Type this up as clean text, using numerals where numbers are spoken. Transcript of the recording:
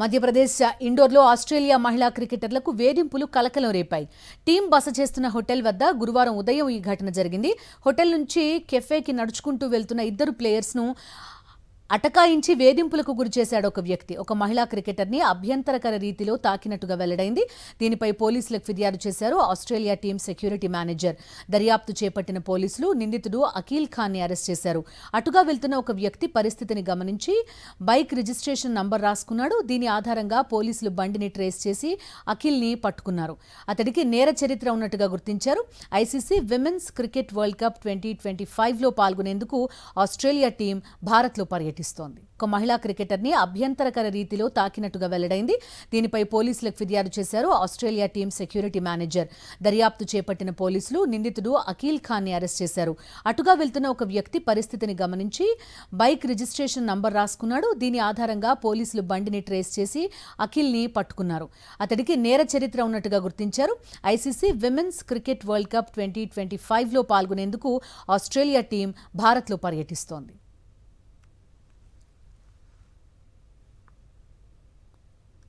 Madhya Pradesh ఇండోర్లో Australia మహిళా క్రికెటర్లకు వేధింపులు కలకలం రేపాయి. టీం బస చేస్తున్న హోటల్ వద్ద గురువారం ఉదయం ఈ ఘటన జరిగింది. హోటల్ నుంచి కెఫేకి నడుచుకుంటూ వెళ్తున్న ఇద్దరు ప్లేయర్స్ను అటకాయించి వేధింపులకు గురిచేశాడు ఒక వ్యక్తి. ఒక మహిళా క్రికెటర్ని అభ్యంతరకర రీతిలో తాకినట్టుగా వెల్లడైంది. దీనిపై పోలీసులకు ఫిర్యాదు చేశారు ఆస్ట్రేలియా టీం సెక్యూరిటీ మేనేజర్. దర్యాప్తు చేపట్టిన పోలీసులు నిందితుడు అఖిల్ ఖాన్ని అరెస్ట్ చేశారు. అటుగా వెళ్తున్న ఒక వ్యక్తి పరిస్థితిని గమనించి బైక్ రిజిస్ట్రేషన్ నంబర్ రాసుకున్నాడు. దీని ఆధారంగా పోలీసులు బండిని ట్రేస్ చేసి అఖిల్ని పట్టుకున్నారు. అతడికి నేర చరిత్ర ఉన్నట్టుగా గుర్తించారు. ICC women's cricket world cup 2025లో పాల్గొనేందుకు ఆస్ట్రేలియా టీం భారత్లో పర్యటిస్తోంది. ఒక మహిళా క్రికెటర్ని అభ్యంతరకర రీతిలో తాకినట్టుగా వెల్లడైంది. దీనిపై పోలీసులకు ఫిర్యాదు చేశారు ఆస్ట్రేలియా టీం సెక్యూరిటీ మేనేజర్. దర్యాప్తు చేపట్టిన పోలీసులు నిందితుడు అఖిల్ ఖాన్ని అరెస్ట్ చేశారు. అటుగా వెళ్తున్న ఒక వ్యక్తి పరిస్థితిని గమనించి బైక్ రిజిస్ట్రేషన్ నంబర్ రాసుకున్నాడు. దీని ఆధారంగా పోలీసులు బండిని ట్రేస్ చేసి అఖిల్ని పట్టుకున్నారు. అతడికి నేర చరిత్ర ఉన్నట్టుగా గుర్తించారు. ICC women's cricket world cup 2025లో పాల్గొనేందుకు ఆస్ట్రేలియా టీం భారత్లో పర్యటిస్తోంది.